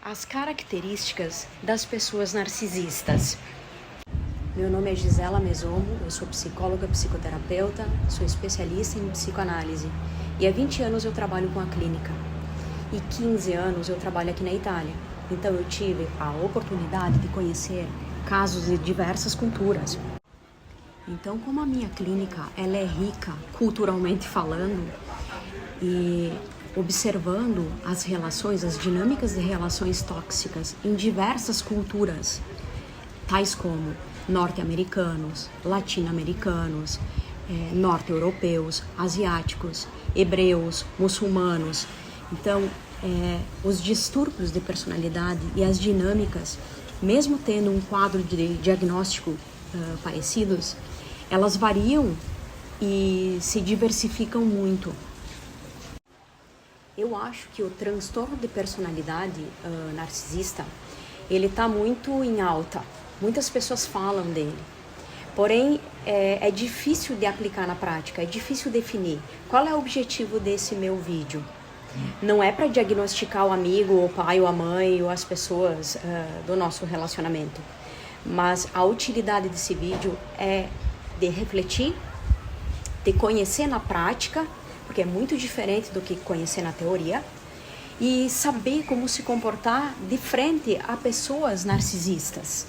As características das pessoas narcisistas. Meu nome é Gisela Mesomo, eu sou psicóloga, psicoterapeuta, sou especialista em psicoanálise e há 20 anos eu trabalho com a clínica e 15 anos eu trabalho aqui na Itália. Então eu tive a oportunidade de conhecer casos de diversas culturas. Então, como a minha clínica ela é rica culturalmente falando e observando as relações, as dinâmicas de relações tóxicas em diversas culturas, tais como norte-americanos, latino-americanos, norte-europeus, asiáticos, hebreus, muçulmanos. Então, os distúrbios de personalidade e as dinâmicas, mesmo tendo um quadro de diagnóstico parecidos, elas variam e se diversificam muito. Eu acho que o transtorno de personalidade narcisista, ele está muito em alta. Muitas pessoas falam dele. Porém, é difícil de aplicar na prática, é difícil definir. Qual é o objetivo desse meu vídeo? Não é para diagnosticar o amigo, o pai, ou a mãe, ou as pessoas do nosso relacionamento. Mas a utilidade desse vídeo é de refletir, de conhecer na prática, porque é muito diferente do que conhecer na teoria, e saber como se comportar de frente a pessoas narcisistas.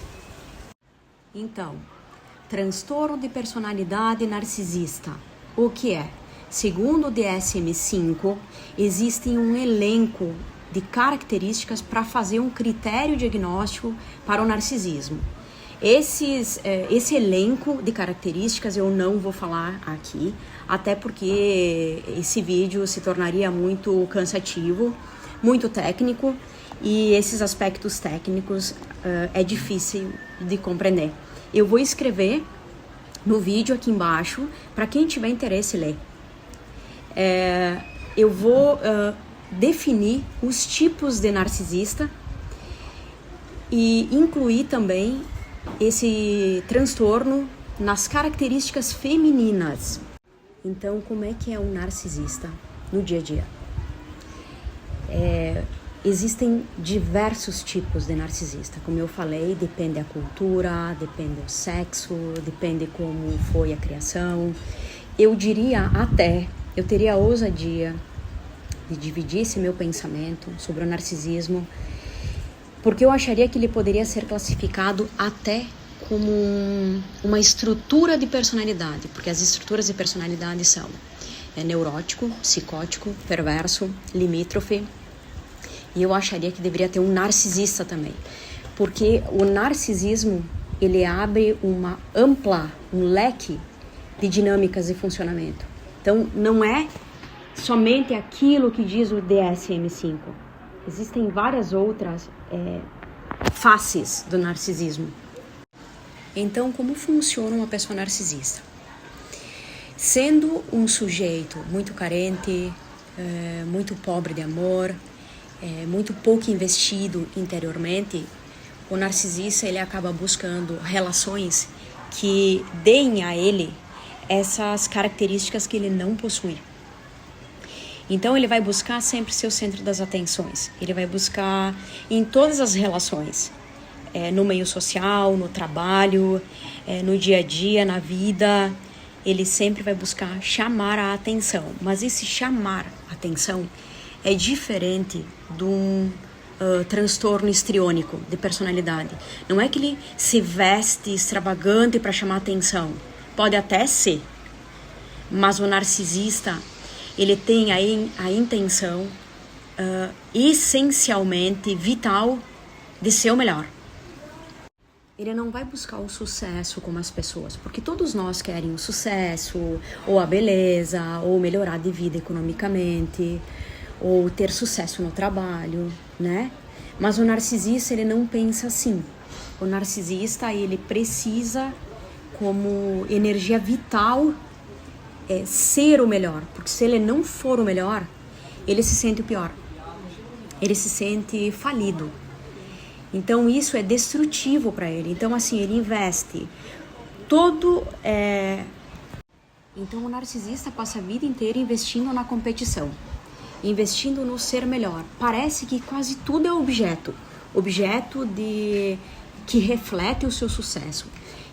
Então, transtorno de personalidade narcisista, o que é? Segundo o DSM-5, existe um elenco de características para fazer um critério diagnóstico para o narcisismo. Esse elenco de características eu não vou falar aqui, até porque esse vídeo se tornaria muito cansativo, muito técnico, e esses aspectos técnicos é difícil de compreender. Eu vou escrever no vídeo aqui embaixo, para quem tiver interesse ler. Eu vou definir os tipos de narcisista e incluir também esse transtorno nas características femininas. Então, como é que é um narcisista no dia a dia? Existem diversos tipos de narcisista. Como eu falei, depende da cultura, depende do sexo, depende como foi a criação. Eu diria até, eu teria a ousadia de dividir esse meu pensamento sobre o narcisismo, porque eu acharia que ele poderia ser classificado até como uma estrutura de personalidade, porque as estruturas de personalidade são neurótico, psicótico, perverso, limítrofe, e eu acharia que deveria ter um narcisista também, porque o narcisismo, ele abre um leque de dinâmicas de funcionamento. Então, não é somente aquilo que diz o DSM-5. Existem várias outras faces do narcisismo. Então, como funciona uma pessoa narcisista? Sendo um sujeito muito carente, muito pobre de amor, muito pouco investido interiormente, o narcisista ele acaba buscando relações que deem a ele essas características que ele não possui. Então ele vai buscar sempre ser o centro das atenções. Ele vai buscar em todas as relações, no meio social, no trabalho, no dia a dia, na vida. Ele sempre vai buscar chamar a atenção. Mas esse chamar a atenção é diferente de um transtorno histriônico de personalidade. Não é que ele se veste extravagante para chamar a atenção. Pode até ser. Mas o narcisista, ele tem a intenção essencialmente vital de ser o melhor. Ele não vai buscar o sucesso como as pessoas, porque todos nós querem o sucesso, ou a beleza, ou melhorar de vida economicamente, ou ter sucesso no trabalho, né? Mas o narcisista, ele não pensa assim. O narcisista, ele precisa, como energia vital, ser o melhor, porque se ele não for o melhor, ele se sente o pior, ele se sente falido. Então isso é destrutivo para ele. Então assim, ele investe Então o narcisista passa a vida inteira investindo na competição. investindo no ser melhor. Parece que quase tudo é objeto que reflete o seu sucesso.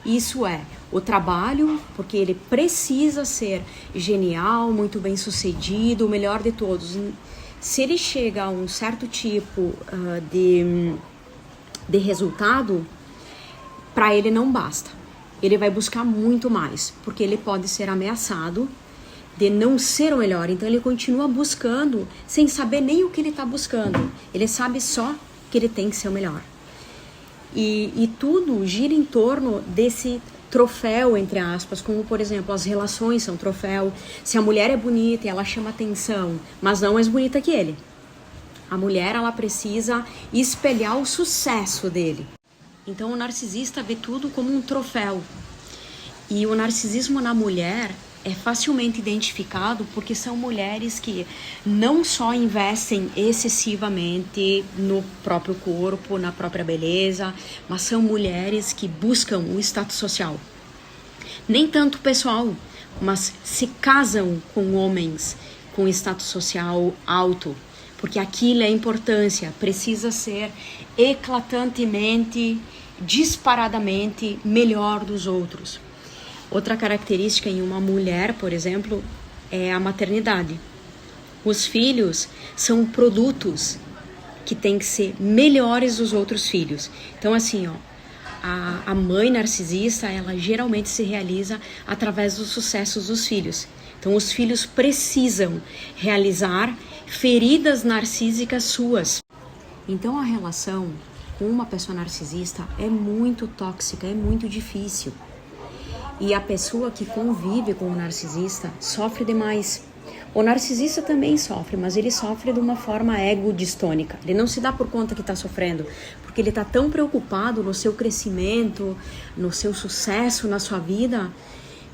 Isso é o trabalho, porque ele precisa ser genial, muito bem sucedido, o melhor de todos. Se ele chega a um certo tipo de resultado, para ele não basta. Ele vai buscar muito mais, porque ele pode ser ameaçado de não ser o melhor. Então ele continua buscando sem saber nem o que ele está buscando. Ele sabe só que ele tem que ser o melhor. E tudo gira em torno desse troféu, entre aspas, como, por exemplo, as relações são troféu. Se a mulher é bonita e ela chama atenção, mas não é mais bonita que ele, a mulher, ela precisa espelhar o sucesso dele. Então o narcisista vê tudo como um troféu. E o narcisismo na mulher é facilmente identificado porque são mulheres que não só investem excessivamente no próprio corpo, na própria beleza, mas são mulheres que buscam o status social. Nem tanto pessoal, mas se casam com homens com status social alto, porque aquilo é importância, precisa ser eclatantemente, disparadamente melhor dos outros. Outra característica em uma mulher, por exemplo, é a maternidade. Os filhos são produtos que têm que ser melhores dos outros filhos. Então, assim, a mãe narcisista, ela geralmente se realiza através dos sucessos dos filhos. Então, os filhos precisam realizar feridas narcísicas suas. Então, a relação com uma pessoa narcisista é muito tóxica, é muito difícil. E a pessoa que convive com o narcisista sofre demais. O narcisista também sofre, mas ele sofre de uma forma ego-distônica. Ele não se dá por conta que está sofrendo, porque ele está tão preocupado no seu crescimento, no seu sucesso, na sua vida,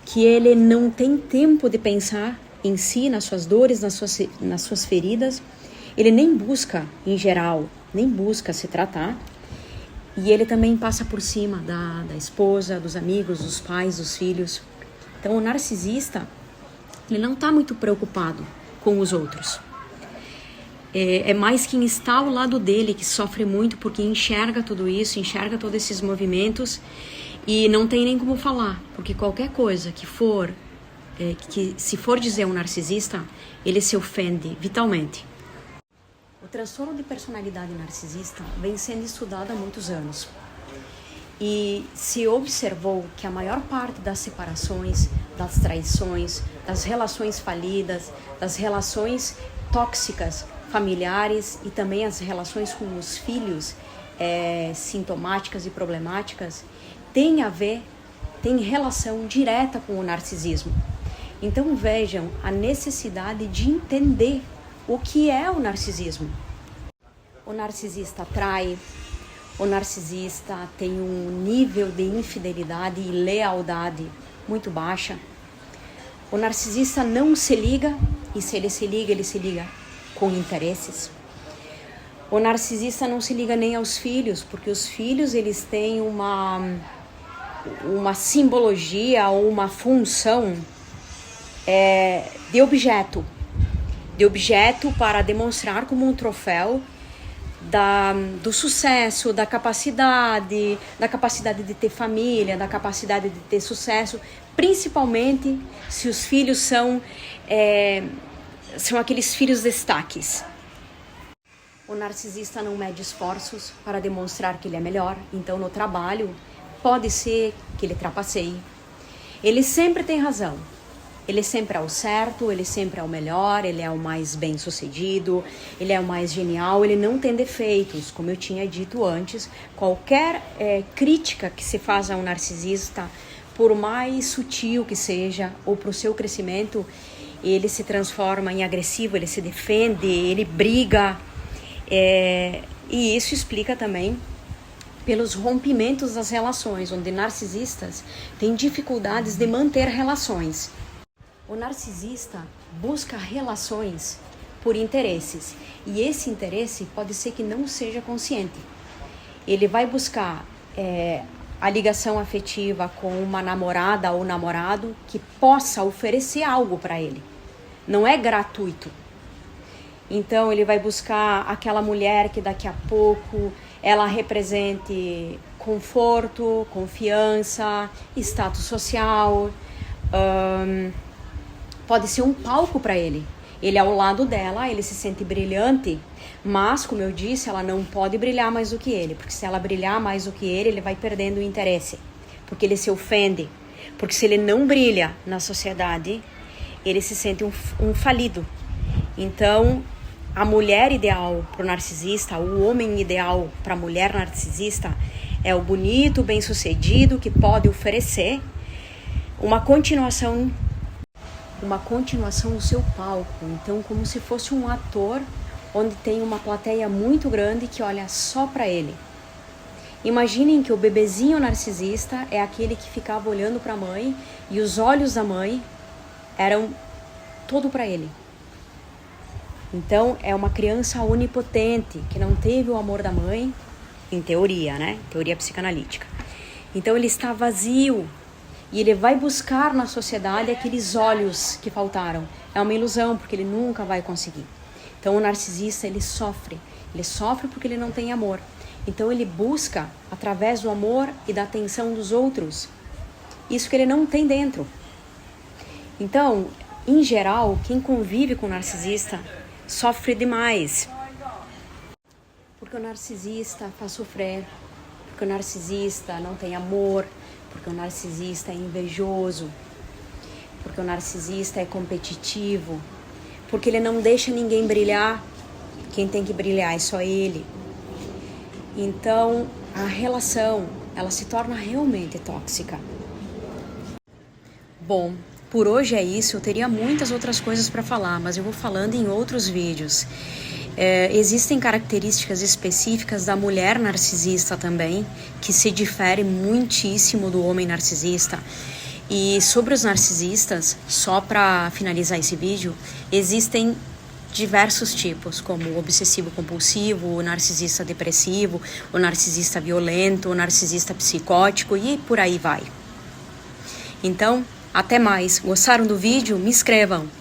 que ele não tem tempo de pensar em si, nas suas dores, nas suas feridas. Ele nem busca, em geral, nem busca se tratar. E ele também passa por cima da esposa, dos amigos, dos pais, dos filhos. Então o narcisista, ele não está muito preocupado com os outros. É mais quem está ao lado dele que sofre muito, porque enxerga tudo isso, enxerga todos esses movimentos e não tem nem como falar. Porque qualquer coisa que se for dizer um narcisista, ele se ofende vitalmente. O transtorno de personalidade narcisista vem sendo estudado há muitos anos e se observou que a maior parte das separações, das traições, das relações falidas, das relações tóxicas familiares e também as relações com os filhos sintomáticas e problemáticas tem relação direta com o narcisismo. Então vejam a necessidade de entender o que é o narcisismo. O narcisista trai, o narcisista tem um nível de infidelidade e lealdade muito baixa. O narcisista não se liga, e se ele se liga com interesses. O narcisista não se liga nem aos filhos, porque os filhos eles têm uma simbologia ou uma função de objeto para demonstrar como um troféu do sucesso, da capacidade de ter família, da capacidade de ter sucesso, principalmente se os filhos são aqueles filhos destaques. O narcisista não mede esforços para demonstrar que ele é melhor, então no trabalho pode ser que ele trapaceie. Ele sempre tem razão. Ele sempre é o certo, ele sempre é o melhor, ele é o mais bem-sucedido, ele é o mais genial, ele não tem defeitos. Como eu tinha dito antes, qualquer crítica que se faz a um narcisista, por mais sutil que seja, ou para o seu crescimento, ele se transforma em agressivo, ele se defende, ele briga. E isso explica também pelos rompimentos das relações, onde narcisistas têm dificuldades de manter relações. O narcisista busca relações por interesses, e esse interesse pode ser que não seja consciente. Ele vai buscar a ligação afetiva com uma namorada ou namorado que possa oferecer algo para ele. Não é gratuito. Então ele vai buscar aquela mulher que daqui a pouco ela represente conforto, confiança, status social. Pode ser um palco para ele. Ele ao lado dela, ele se sente brilhante, mas, como eu disse, ela não pode brilhar mais do que ele, porque se ela brilhar mais do que ele vai perdendo o interesse, porque ele se ofende, porque se ele não brilha na sociedade, ele se sente um falido. Então, a mulher ideal para o narcisista, o homem ideal para a mulher narcisista é o bonito, bem-sucedido, que pode oferecer uma continuação no seu palco. Então, como se fosse um ator onde tem uma plateia muito grande que olha só para ele. Imaginem que o bebezinho narcisista é aquele que ficava olhando para a mãe e os olhos da mãe eram todo para ele. Então, é uma criança onipotente que não teve o amor da mãe, em teoria, né? Teoria psicanalítica. Então, ele está vazio. E ele vai buscar na sociedade aqueles olhos que faltaram. É uma ilusão, porque ele nunca vai conseguir. Então o narcisista, ele sofre. Ele sofre porque ele não tem amor. Então ele busca, através do amor e da atenção dos outros, isso que ele não tem dentro. Então, em geral, quem convive com o narcisista sofre demais. Porque o narcisista faz sofrer. Porque o narcisista não tem amor. Porque o narcisista é invejoso, porque o narcisista é competitivo, porque ele não deixa ninguém brilhar, quem tem que brilhar é só ele. Então, a relação, ela se torna realmente tóxica. Bom, por hoje é isso, eu teria muitas outras coisas para falar, mas eu vou falando em outros vídeos. Existem características específicas da mulher narcisista também, que se difere muitíssimo do homem narcisista. E sobre os narcisistas, só para finalizar esse vídeo, existem diversos tipos, como o obsessivo-compulsivo, o narcisista depressivo, o narcisista violento, o narcisista psicótico e por aí vai. Então, até mais. Gostaram do vídeo? Me inscrevam!